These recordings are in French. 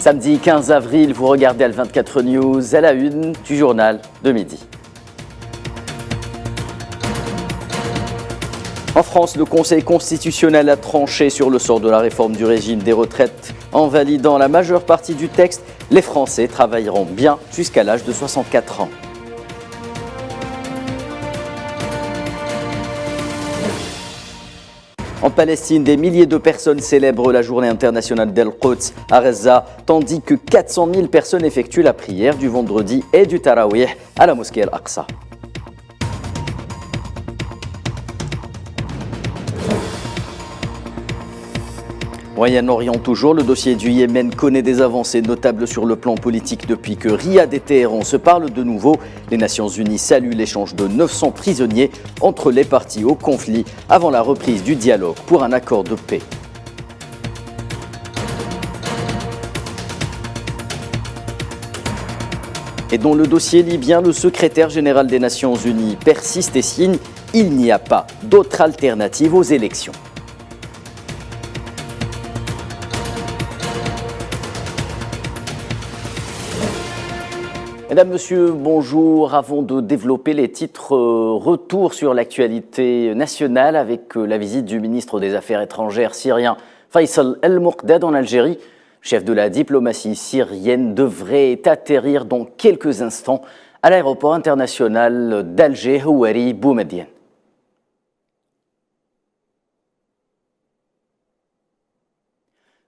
Samedi 15 avril, vous regardez Al24 News à la une du journal de midi. En France, le Conseil constitutionnel a tranché sur le sort de la réforme du régime des retraites. En validant la majeure partie du texte, les Français travailleront bien jusqu'à l'âge de 64 ans. En Palestine, des milliers de personnes célèbrent la journée internationale d'Al-Quds à Gaza, tandis que 400 000 personnes effectuent la prière du vendredi et du Tarawih à la mosquée Al-Aqsa. Moyen-Orient toujours, le dossier du Yémen connaît des avancées notables sur le plan politique depuis que Riyad et Téhéran se parlent de nouveau. Les Nations Unies saluent l'échange de 900 prisonniers entre les parties au conflit avant la reprise du dialogue pour un accord de paix. Et dans le dossier libyen, le secrétaire général des Nations Unies persiste et signe « Il n'y a pas d'autre alternative aux élections ». Mesdames, Messieurs, bonjour. Avant de développer les titres, retour sur l'actualité nationale avec la visite du ministre des Affaires étrangères syrien Faisal El-Moqdad en Algérie. Le chef de la diplomatie syrienne devrait atterrir dans quelques instants à l'aéroport international d'Alger, Houari Boumediene.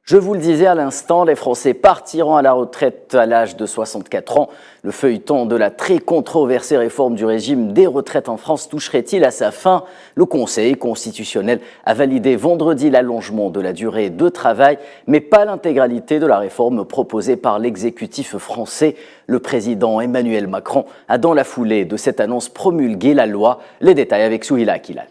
Je vous le disais à l'instant, les Français partiront à la retraite à l'âge de 64 ans. Le feuilleton de la très controversée réforme du régime des retraites en France toucherait-il à sa fin? Le Conseil constitutionnel a validé vendredi l'allongement de la durée de travail, mais pas l'intégralité de la réforme proposée par l'exécutif français. Le président Emmanuel Macron a dans la foulée de cette annonce promulgué la loi. Les détails avec Souhila Akilal.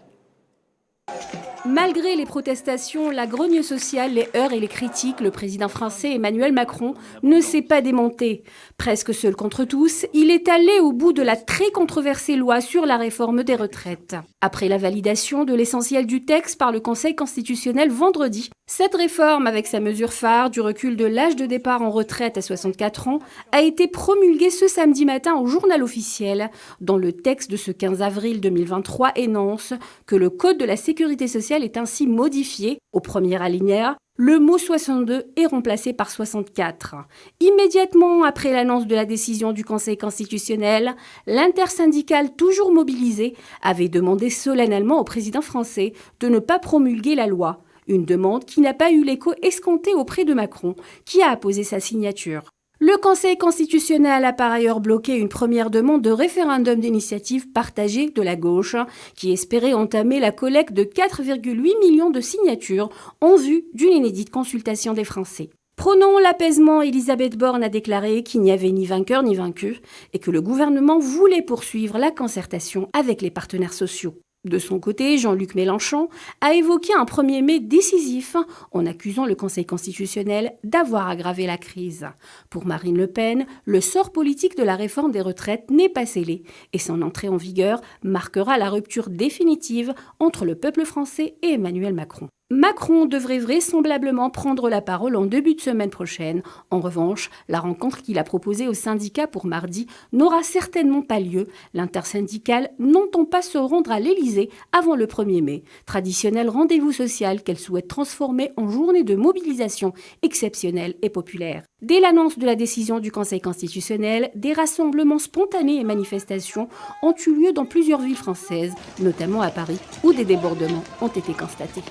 Malgré les protestations, la grogne sociale, les heurts et les critiques, le président français Emmanuel Macron ne s'est pas démonté. Presque seul contre tous, il est allé au bout de la très controversée loi sur la réforme des retraites. Après la validation de l'essentiel du texte par le Conseil constitutionnel vendredi, cette réforme, avec sa mesure phare du recul de l'âge de départ en retraite à 64 ans, a été promulguée ce samedi matin au journal officiel, dont le texte de ce 15 avril 2023 énonce que le Code de la sécurité sociale est ainsi modifié. Au premier alinéa, le mot 62 est remplacé par 64. Immédiatement après l'annonce de la décision du Conseil constitutionnel, l'intersyndicale toujours mobilisée avait demandé solennellement au président français de ne pas promulguer la loi. Une demande qui n'a pas eu l'écho escompté auprès de Macron, qui a apposé sa signature. Le Conseil constitutionnel a par ailleurs bloqué une première demande de référendum d'initiative partagée de la gauche, qui espérait entamer la collecte de 4,8 millions de signatures en vue d'une inédite consultation des Français. Prônant l'apaisement, Elisabeth Borne a déclaré qu'il n'y avait ni vainqueur ni vaincu et que le gouvernement voulait poursuivre la concertation avec les partenaires sociaux. De son côté, Jean-Luc Mélenchon a évoqué un 1er mai décisif en accusant le Conseil constitutionnel d'avoir aggravé la crise. Pour Marine Le Pen, le sort politique de la réforme des retraites n'est pas scellé et son entrée en vigueur marquera la rupture définitive entre le peuple français et Emmanuel Macron. Macron devrait vraisemblablement prendre la parole en début de semaine prochaine. En revanche, la rencontre qu'il a proposée aux syndicats pour mardi n'aura certainement pas lieu. L'intersyndicale n'entend pas se rendre à l'Élysée avant le 1er mai, traditionnel rendez-vous social qu'elle souhaite transformer en journée de mobilisation exceptionnelle et populaire. Dès l'annonce de la décision du Conseil constitutionnel, des rassemblements spontanés et manifestations ont eu lieu dans plusieurs villes françaises, notamment à Paris, où des débordements ont été constatés.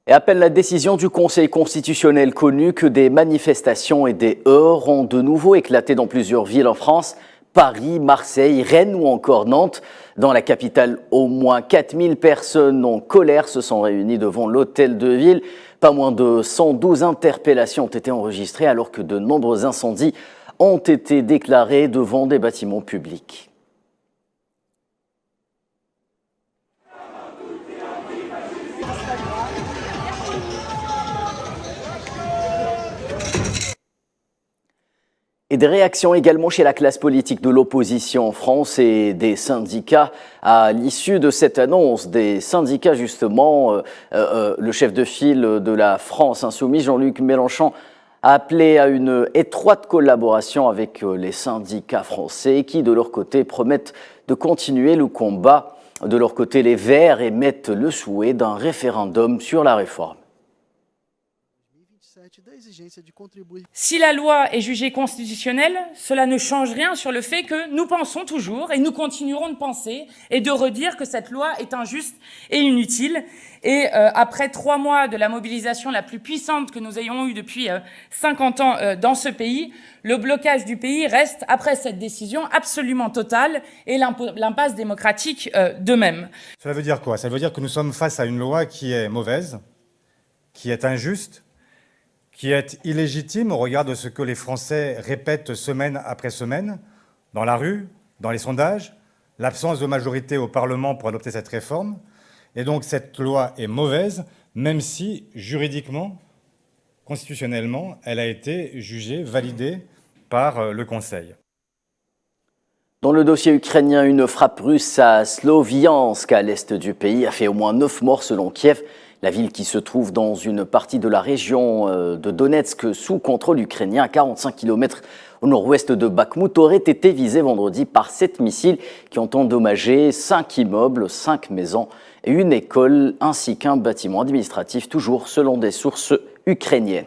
Et à peine la décision du Conseil constitutionnel connue que des manifestations et des heurts ont de nouveau éclaté dans plusieurs villes en France. Paris, Marseille, Rennes ou encore Nantes. Dans la capitale, au moins 4000 personnes en colère se sont réunies devant l'hôtel de ville. Pas moins de 112 interpellations ont été enregistrées alors que de nombreux incendies ont été déclarés devant des bâtiments publics. Et Et des réactions également chez la classe politique de l'opposition en France et des syndicats. À l'issue de cette annonce des syndicats, justement, le chef de file de la France insoumise, Jean-Luc Mélenchon, a appelé à une étroite collaboration avec les syndicats français qui, de leur côté, promettent de continuer le combat. De leur côté, les Verts émettent le souhait d'un référendum sur la réforme. Si la loi est jugée constitutionnelle, cela ne change rien sur le fait que nous pensons toujours, et nous continuerons de penser, et de redire que cette loi est injuste et inutile. Et après 3 mois de la mobilisation la plus puissante que nous ayons eue depuis 50 ans dans ce pays, le blocage du pays reste, après cette décision, absolument total, et l'impasse démocratique de même. Cela veut dire quoi? Ça veut dire que nous sommes face à une loi qui est mauvaise, qui est injuste, qui est illégitime au regard de ce que les Français répètent semaine après semaine, dans la rue, dans les sondages, l'absence de majorité au Parlement pour adopter cette réforme. Et donc cette loi est mauvaise, même si juridiquement, constitutionnellement, elle a été jugée, validée par le Conseil. Dans le dossier ukrainien, une frappe russe à Sloviansk, à l'est du pays, a fait au moins 9 morts selon Kiev. La ville qui se trouve dans une partie de la région de Donetsk sous contrôle ukrainien, à 45 km au nord-ouest de Bakhmout, aurait été visée vendredi par 7 missiles qui ont endommagé 5 immeubles, 5 maisons et une école, ainsi qu'un bâtiment administratif, toujours selon des sources ukrainiennes.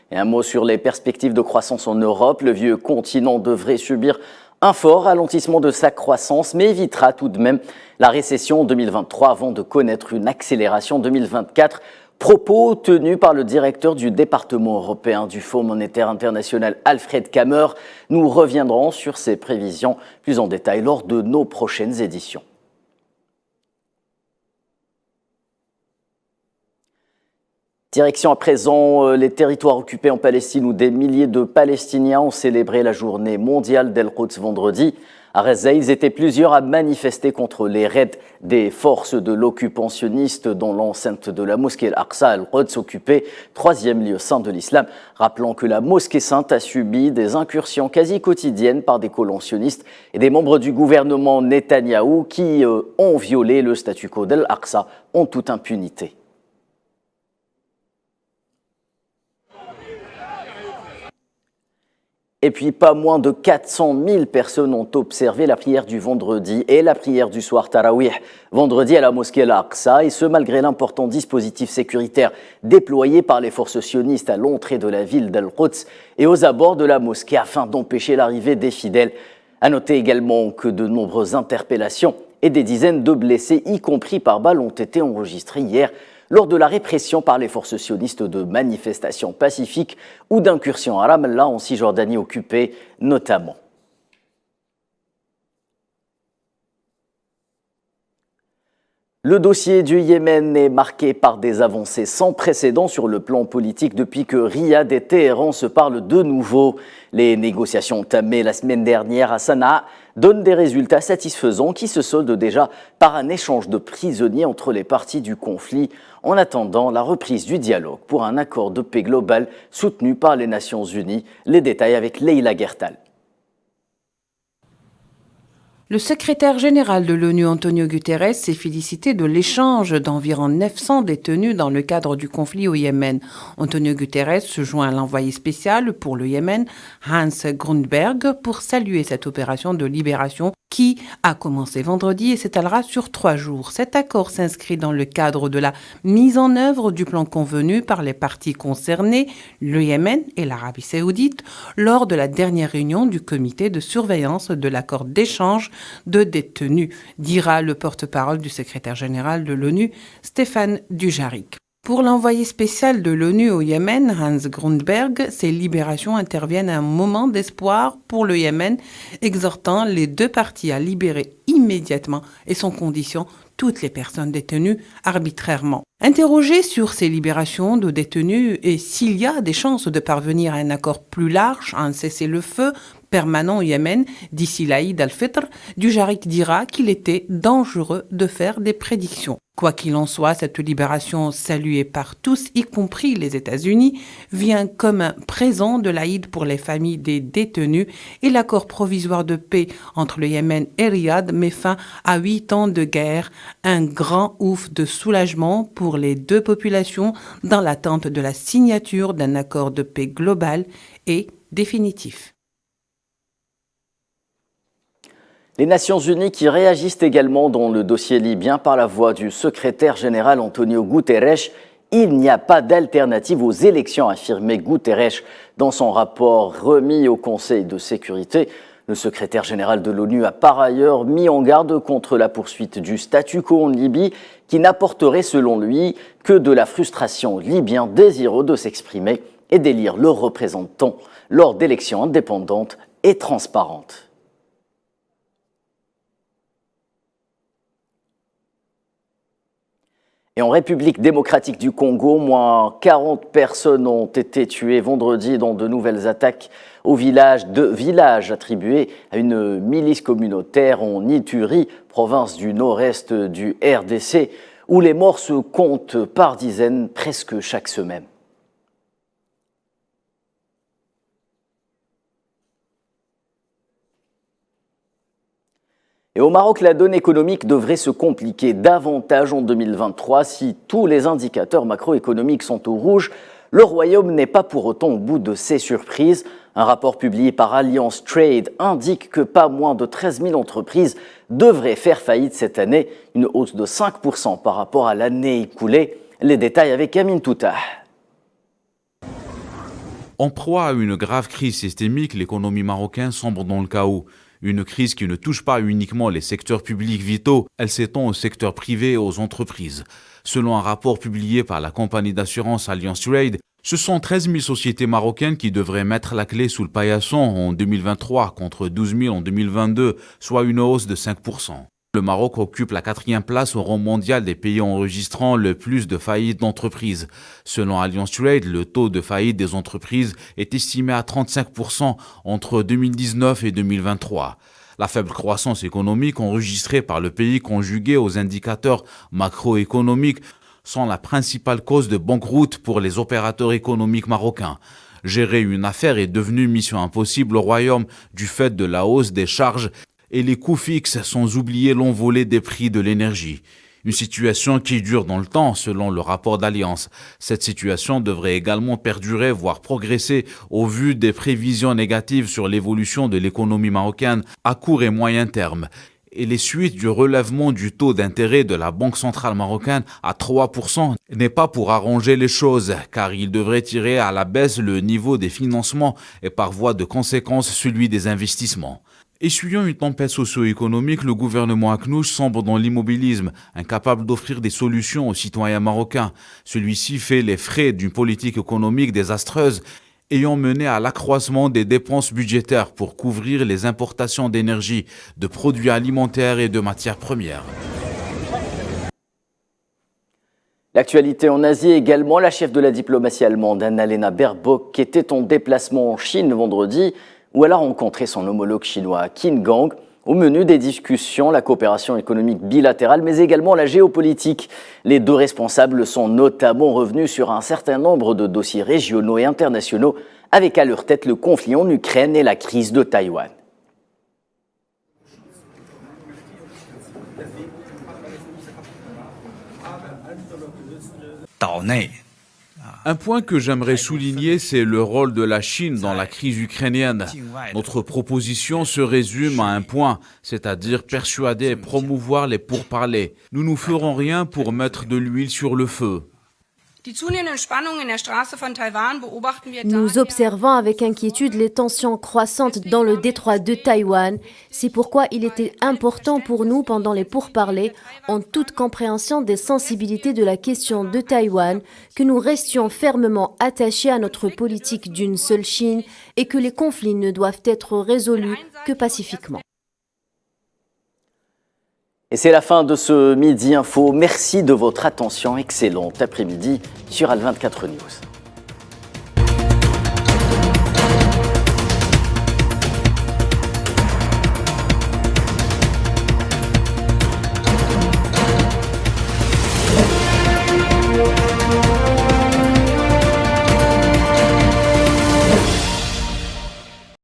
Et un mot sur les perspectives de croissance en Europe. Le vieux continent devrait subir un fort ralentissement de sa croissance, mais évitera tout de même la récession en 2023 avant de connaître une accélération en 2024. Propos tenus par le directeur du département européen du Fonds monétaire international, Alfred Kammer. Nous reviendrons sur ces prévisions plus en détail lors de nos prochaines éditions. Direction à présent les territoires occupés en Palestine où des milliers de Palestiniens ont célébré la journée mondiale d'El-Quds vendredi. À Gaza, ils étaient plusieurs à manifester contre les raids des forces de l'occupationniste dans l'enceinte de la mosquée Al-Aqsa, Al-Quds occupée, 3e lieu saint de l'islam. Rappelons que la mosquée sainte a subi des incursions quasi quotidiennes par des colons sionistes et des membres du gouvernement Netanyahou qui ont violé le statu quo d'Al-Aqsa en toute impunité. Et puis, pas moins de 400 000 personnes ont observé la prière du vendredi et la prière du soir Tarawih vendredi à la mosquée Al-Aqsa, et ce malgré l'important dispositif sécuritaire déployé par les forces sionistes à l'entrée de la ville d'Al-Quds et aux abords de la mosquée afin d'empêcher l'arrivée des fidèles. À noter également que de nombreuses interpellations et des dizaines de blessés, y compris par balle, ont été enregistrés hier lors de la répression par les forces sionistes de manifestations pacifiques ou d'incursions à Ramallah en Cisjordanie occupée notamment. Le dossier du Yémen est marqué par des avancées sans précédent sur le plan politique depuis que Riyad et Téhéran se parlent de nouveau. Les négociations entamées la semaine dernière à Sanaa donnent des résultats satisfaisants qui se soldent déjà par un échange de prisonniers entre les parties du conflit en attendant la reprise du dialogue pour un accord de paix global soutenu par les Nations Unies. Les détails avec Leïla Gertal. Le secrétaire général de l'ONU, Antonio Guterres, s'est félicité de l'échange d'environ 900 détenus dans le cadre du conflit au Yémen. Antonio Guterres se joint à l'envoyé spécial pour le Yémen, Hans Grundberg, pour saluer cette opération de libération qui a commencé vendredi et s'étalera sur 3 jours. Cet accord s'inscrit dans le cadre de la mise en œuvre du plan convenu par les parties concernées, le Yémen et l'Arabie saoudite, lors de la dernière réunion du comité de surveillance de l'accord d'échange de détenus, dira le porte-parole du secrétaire général de l'ONU, Stéphane Dujarric. Pour l'envoyé spécial de l'ONU au Yémen, Hans Grundberg, ces libérations interviennent à un moment d'espoir pour le Yémen, exhortant les 2 parties à libérer immédiatement et sans condition toutes les personnes détenues arbitrairement. Interrogé sur ces libérations de détenus et s'il y a des chances de parvenir à un accord plus large, à un cessez-le-feu permanent au Yémen d'ici l'Aïd al-Fitr, Dujarric dira qu'il était dangereux de faire des prédictions. Quoi qu'il en soit, cette libération saluée par tous, y compris les États-Unis, vient comme un présent de l'Aïd pour les familles des détenus et l'accord provisoire de paix entre le Yémen et Riyad met fin à 8 ans de guerre, un grand ouf de soulagement pour les deux populations dans l'attente de la signature d'un accord de paix global et définitif. Les Nations Unies qui réagissent également dans le dossier libyen par la voix du secrétaire général Antonio Guterres. Il n'y a pas d'alternative aux élections, a affirmé Guterres dans son rapport remis au Conseil de sécurité. Le secrétaire général de l'ONU a par ailleurs mis en garde contre la poursuite du statu quo en Libye qui n'apporterait selon lui que de la frustration aux Libyens désireux de s'exprimer et d'élire leurs représentants lors d'élections indépendantes et transparentes. Et en République démocratique du Congo, moins 40 personnes ont été tuées vendredi dans de nouvelles attaques au villages attribués à une milice communautaire en Ituri, province du nord-est du RDC, où les morts se comptent par dizaines presque chaque semaine. Et au Maroc, la donne économique devrait se compliquer davantage en 2023 si tous les indicateurs macroéconomiques sont au rouge. Le Royaume n'est pas pour autant au bout de ses surprises. Un rapport publié par Alliance Trade indique que pas moins de 13 000 entreprises devraient faire faillite cette année, une hausse de 5% par rapport à l'année écoulée. Les détails avec Amine Touta. En proie à une grave crise systémique, l'économie marocaine sombre dans le chaos. Une crise qui ne touche pas uniquement les secteurs publics vitaux, elle s'étend au secteur privé et aux entreprises. Selon un rapport publié par la compagnie d'assurance Alliance Trade, ce sont 13 000 sociétés marocaines qui devraient mettre la clé sous le paillasson en 2023 contre 12 000 en 2022, soit une hausse de 5%. Le Maroc occupe la 4e place au rang mondial des pays enregistrant le plus de faillites d'entreprises. Selon Alliance Trade, le taux de faillite des entreprises est estimé à 35% entre 2019 et 2023. La faible croissance économique enregistrée par le pays conjuguée aux indicateurs macroéconomiques sont la principale cause de banqueroute pour les opérateurs économiques marocains. Gérer une affaire est devenu mission impossible au Royaume du fait de la hausse des charges et les coûts fixes, sans oublier l'envolée des prix de l'énergie. Une situation qui dure dans le temps, selon le rapport d'Alliance. Cette situation devrait également perdurer, voire progresser, au vu des prévisions négatives sur l'évolution de l'économie marocaine à court et moyen terme. Et les suites du relèvement du taux d'intérêt de la Banque centrale marocaine à 3% n'est pas pour arranger les choses, car il devrait tirer à la baisse le niveau des financements et par voie de conséquence celui des investissements. Essuyant une tempête socio-économique, le gouvernement Akhnouch sombre dans l'immobilisme, incapable d'offrir des solutions aux citoyens marocains. Celui-ci fait les frais d'une politique économique désastreuse, ayant mené à l'accroissement des dépenses budgétaires pour couvrir les importations d'énergie, de produits alimentaires et de matières premières. L'actualité en Asie également, la chef de la diplomatie allemande, Annalena Baerbock, qui était en déplacement en Chine vendredi, où elle a rencontré son homologue chinois Qin Gang. Au menu des discussions, la coopération économique bilatérale, mais également la géopolitique. Les deux responsables sont notamment revenus sur un certain nombre de dossiers régionaux et internationaux, avec à leur tête le conflit en Ukraine et la crise de Taïwan. Un point que j'aimerais souligner, c'est le rôle de la Chine dans la crise ukrainienne. Notre proposition se résume à un point, c'est-à-dire persuader et promouvoir les pourparlers. Nous ne ferons rien pour mettre de l'huile sur le feu. Nous observons avec inquiétude les tensions croissantes dans le détroit de Taïwan. C'est pourquoi il était important pour nous pendant les pourparlers, en toute compréhension des sensibilités de la question de Taïwan, que nous restions fermement attachés à notre politique d'une seule Chine et que les conflits ne doivent être résolus que pacifiquement. Et c'est la fin de ce Midi Info. Merci de votre attention. Excellent après-midi sur Al24 News.